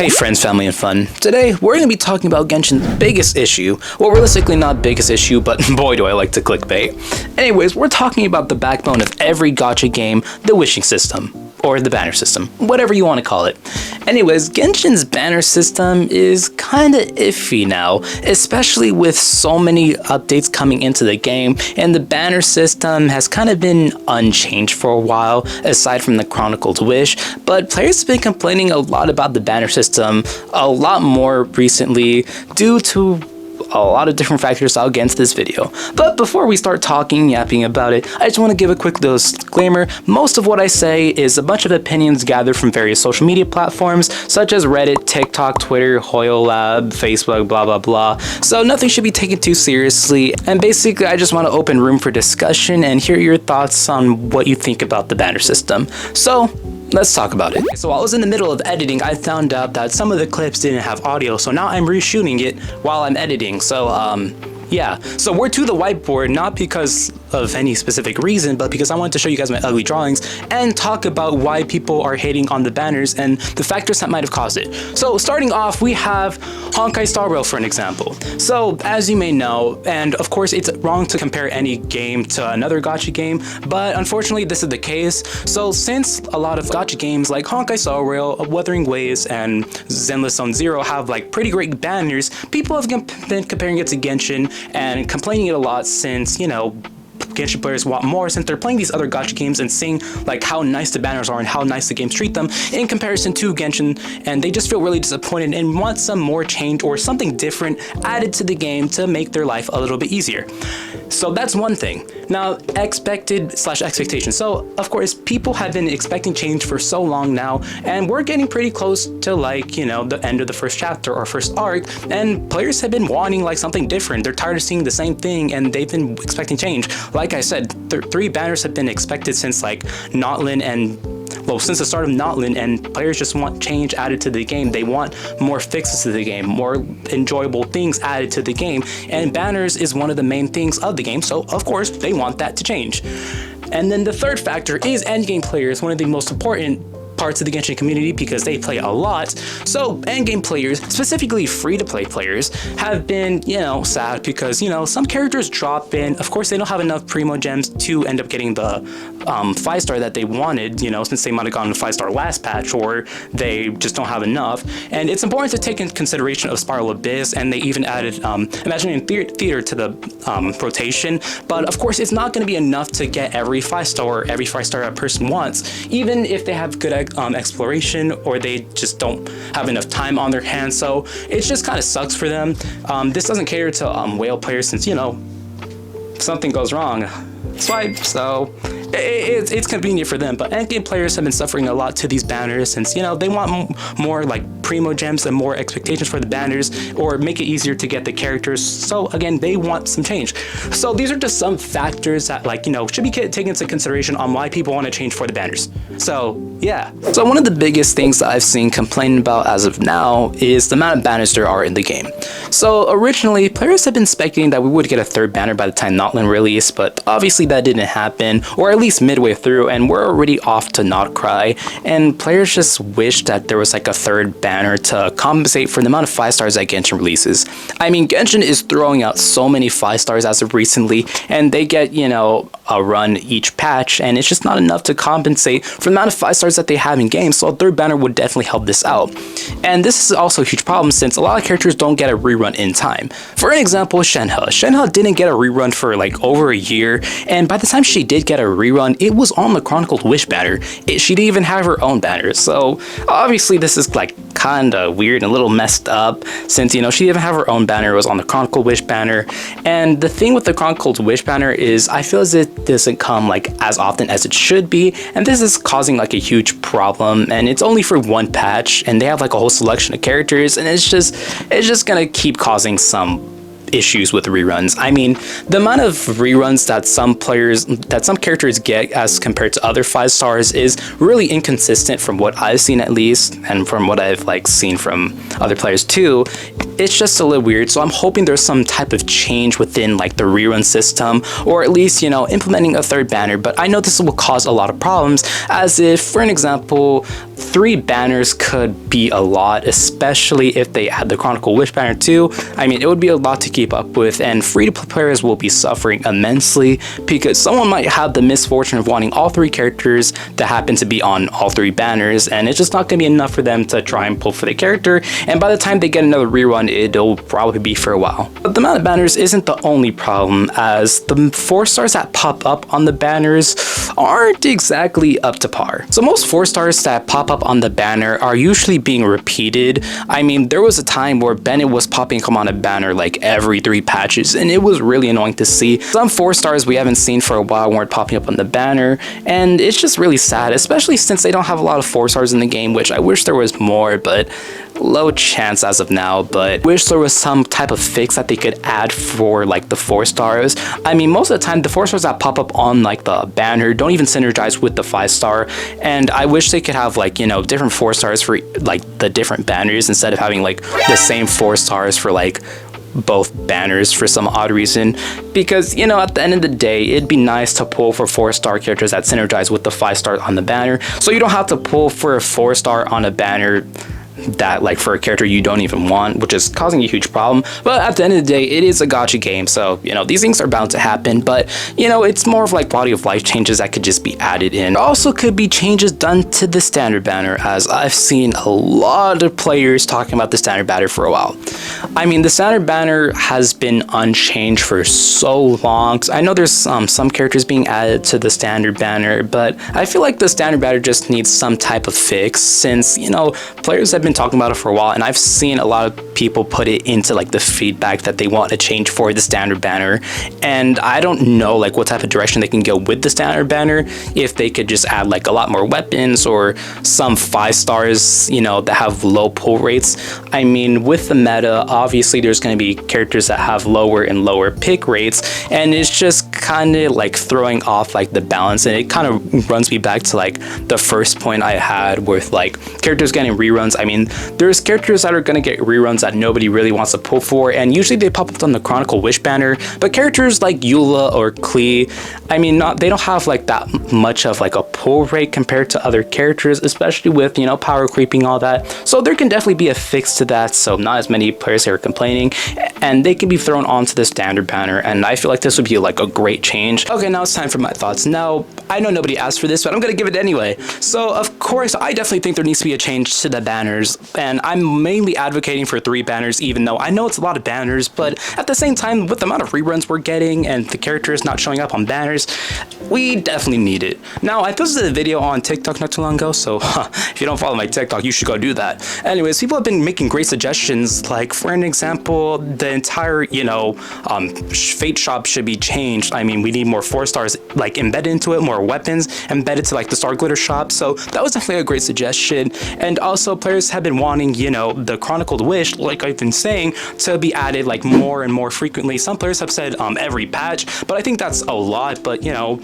Hey friends, family, and fun. Today, we're going to be talking about Genshin's biggest issue. Well, realistically not biggest issue, but boy do I like to clickbait. Anyways, we're talking about the backbone of every gacha game, the wishing system. Or the banner system, whatever you want to call it. Anyways, Genshin's banner system is kinda iffy now, especially with so many updates coming into the game, and the banner system has kind of been unchanged for a while, aside from the Chronicled Wish, but players have been complaining a lot about the banner system a lot more recently due to a lot of different factors I'll get into this video. But before we start yapping about it, I just want to give a quick disclaimer. Most of what I say is a bunch of opinions gathered from various social media platforms such as Reddit, TikTok, Twitter, HoYoLab, Facebook, blah blah blah. So nothing should be taken too seriously, and basically I just want to open room for discussion and hear your thoughts on what you think about the banner system. So let's talk about it. So while I was in the middle of editing, I found out that some of the clips didn't have audio, so now I'm reshooting it while I'm editing. So yeah, so we're to the whiteboard, not because of any specific reason, but because I wanted to show you guys my ugly drawings and talk about why people are hating on the banners and the factors that might have caused it. So starting off, we have Honkai Star Rail for an example. So as you may know, and of course it's wrong to compare any game to another gacha game, but unfortunately this is the case. So since a lot of gacha games like Honkai Star Rail, Wuthering Waves, and Zenless Zone Zero have like pretty great banners, people have been comparing it to Genshin and complaining it a lot since, you know, Genshin players want more since they're playing these other gacha games and seeing like how nice the banners are and how nice the games treat them in comparison to Genshin, and they just feel really disappointed and want some more change or something different added to the game to make their life a little bit easier. So that's one thing. Now, expectation. So of course people have been expecting change for so long now, and we're getting pretty close to, like, you know, the end of the first chapter or first arc, and players have been wanting like something different. They're tired of seeing the same thing and they've been expecting change. Like I said, three banners have been expected since like Notlin and, well, since the start of Notlin, and players just want change added to the game. They want more fixes to the game, more enjoyable things added to the game, and banners is one of the main things of the game, so of course they want that to change. And then the third factor is endgame players, one of the most important parts of the Genshin community because they play a lot. So endgame players, specifically free-to-play players, have been, you know, sad because, you know, some characters drop in. Of course, they don't have enough primo gems to end up getting the 5-star that they wanted, you know, since they might have gotten a 5-star last patch, or they just don't have enough. And it's important to take into consideration of Spiral Abyss, and they even added Imaginary Theater to the rotation. But of course, it's not going to be enough to get every 5-star or every 5-star a person wants, even if they have good exploration or they just don't have enough time on their hands. So it just kind of sucks for them. This doesn't cater to whale players since, you know, something goes wrong, swipe, so it's convenient for them. But endgame players have been suffering a lot to these banners since, you know, they want more like primo gems and more expectations for the banners, or make it easier to get the characters. So again, they want some change. So these are just some factors that, like, you know, should be taken into consideration on why people want to change for the banners. So yeah. So one of the biggest things that I've seen complaining about as of now is the amount of banners there are in the game. So originally, players have been speculating that we would get a third banner by the time Notlin released, but obviously that didn't happen, or at least midway through, and we're already off to Not Cry, and players just wish that there was like a third banner to compensate for the amount of 5-stars that Genshin releases. I mean, Genshin is throwing out so many 5-stars as of recently, and they get, you know, a run each patch, and it's just not enough to compensate for the amount of 5-stars that they have in game, so a third banner would definitely help this out. And this is also a huge problem since a lot of characters don't get a rerun in time. For an example, Shenhe didn't get a rerun for like over a year, and by the time she did get a rerun, it was on the Chronicled Wish banner. She didn't even have her own banner, so obviously this is like kinda weird and a little messed up since, you know, she didn't even have her own banner. It was on the Chronicled Wish banner. And the thing with the Chronicled Wish banner is I feel as it doesn't come like as often as it should be, and this is causing like a huge problem, and it's only for one patch, and they have like a whole selection of characters, and it's just gonna keep causing some issues with reruns. I mean, the amount of reruns that some characters get as compared to other 5-stars is really inconsistent from what I've seen, at least, and from what I've like seen from other players too. It's just a little weird, so I'm hoping there's some type of change within like the rerun system, or at least, you know, implementing a third banner. But I know this will cause a lot of problems, as if, for an example, 3 banners could be a lot, especially if they add the Chronicle Wish banner too. I mean, it would be a lot to keep up with, and free-to-play players will be suffering immensely because someone might have the misfortune of wanting all 3 characters that happen to be on all 3 banners, and it's just not going to be enough for them to try and pull for the character, and by the time they get another rerun, it'll probably be for a while. But the amount of banners isn't the only problem, as the 4 stars that pop up on the banners aren't exactly up to par. So most 4 stars that pop up on the banner are usually being repeated. I mean, there was a time where Bennett was popping up on a banner like every 3 patches, and it was really annoying to see. Some 4 stars we haven't seen for a while weren't popping up on the banner, and it's just really sad, especially since they don't have a lot of 4 stars in the game, which I wish there was more, but low chance as of now. But wish there was some type of fix that they could add for like the 4 stars. I mean, most of the time the 4 stars that pop up on like the banner don't even synergize with the 5 star, and I wish they could have like, you know, different 4 stars for like the different banners instead of having like the same 4 stars for like both banners for some odd reason, because, you know, at the end of the day, it'd be nice to pull for 4-star characters that synergize with the 5 star on the banner, so you don't have to pull for a 4 star on a banner that like for a character you don't even want, which is causing a huge problem. But at the end of the day, it is a gacha game, so, you know, these things are bound to happen, but, you know, it's more of like quality of life changes that could just be added in. There also could be changes done to the standard banner, as I've seen a lot of players talking about the standard banner for a while. I mean, the standard banner has been unchanged for so long. I know there's some characters being added to the standard banner, but I feel like the standard banner just needs some type of fix, since, you know, players have been talking about it for a while, and I've seen a lot of people put it into like the feedback that they want a change for the standard banner, and I don't know like what type of direction they can go with the standard banner, if they could just add like a lot more weapons or some 5 stars, you know, that have low pull rates. I mean, with the meta, obviously there's going to be characters that have lower and lower pick rates, and it's just kind of like throwing off like the balance, and it kind of runs me back to like the first point I had with like characters getting reruns. I mean, there's characters that are going to get reruns that nobody really wants to pull for, and usually they pop up on the Chronicle Wish banner, but characters like Eula or Klee, I mean, they don't have like that much of like a pull rate compared to other characters, especially with, you know, power creeping, all that. So there can definitely be a fix to that, so not as many players here are complaining, and they can be thrown onto the standard banner, and I feel like this would be like a great change. Okay, now it's time for my thoughts. Now, I know nobody asked for this, but I'm gonna give it anyway. So of course, I definitely think there needs to be a change to the banners, and I'm mainly advocating for 3 banners, even though I know it's a lot of banners, but at the same time, with the amount of reruns we're getting and the characters not showing up on banners, we definitely need it. Now, I posted a video on TikTok not too long ago, so if you don't follow my TikTok, you should go do that. Anyways, people have been making great suggestions, like for an example, the entire, you know, Fate shop should be changed. I mean, we need more 4 stars like embedded into it, more weapons embedded to like the Star Glitter shop, so that was definitely a great suggestion. And also, players have been wanting, you know, the Chronicled Wish, like I've been saying, to be added like more and more frequently. Some players have said every patch, but I think that's a lot. But, you know,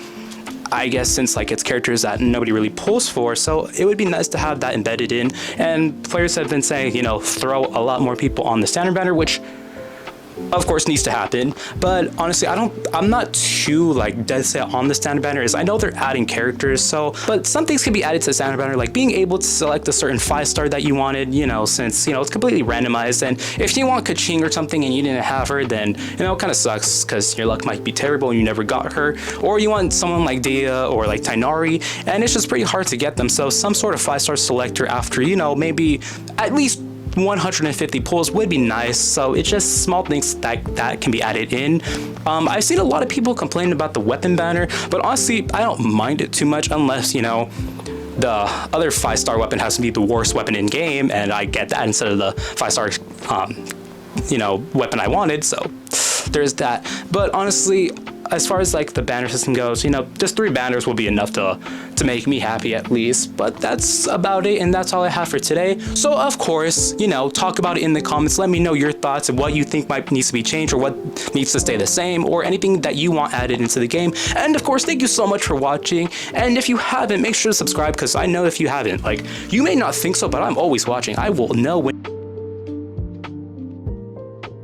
I guess since like it's characters that nobody really pulls for, so it would be nice to have that embedded in. And players have been saying, you know, throw a lot more people on the standard banner, which of course needs to happen. But honestly, I'm not too like dead set on the standard banner, as I know they're adding characters, so, but some things can be added to the standard banner, like being able to select a certain 5-star that you wanted, you know, since, you know, it's completely randomized, and if you want Kaching or something and you didn't have her, then, you know, it kind of sucks because your luck might be terrible and you never got her. Or you want someone like Dia or like Tainari, and it's just pretty hard to get them, so some sort of 5-star selector after, you know, maybe at least 150 pulls would be nice. So it's just small things that can be added in. I've seen a lot of people complain about the weapon banner, but honestly, I don't mind it too much, unless, you know, the other 5-star weapon has to be the worst weapon in game, and I get that instead of the 5-star you know, weapon I wanted. So there's that. But honestly, as far as like the banner system goes, you know, just 3 banners will be enough to make me happy at least. But that's about it, and that's all I have for today. So of course, you know, talk about it in the comments. Let me know your thoughts and what you think might needs to be changed, or what needs to stay the same, or anything that you want added into the game. And of course, thank you so much for watching. And if you haven't, make sure to subscribe, because I know if you haven't, like, you may not think so, but I'm always watching. I will know when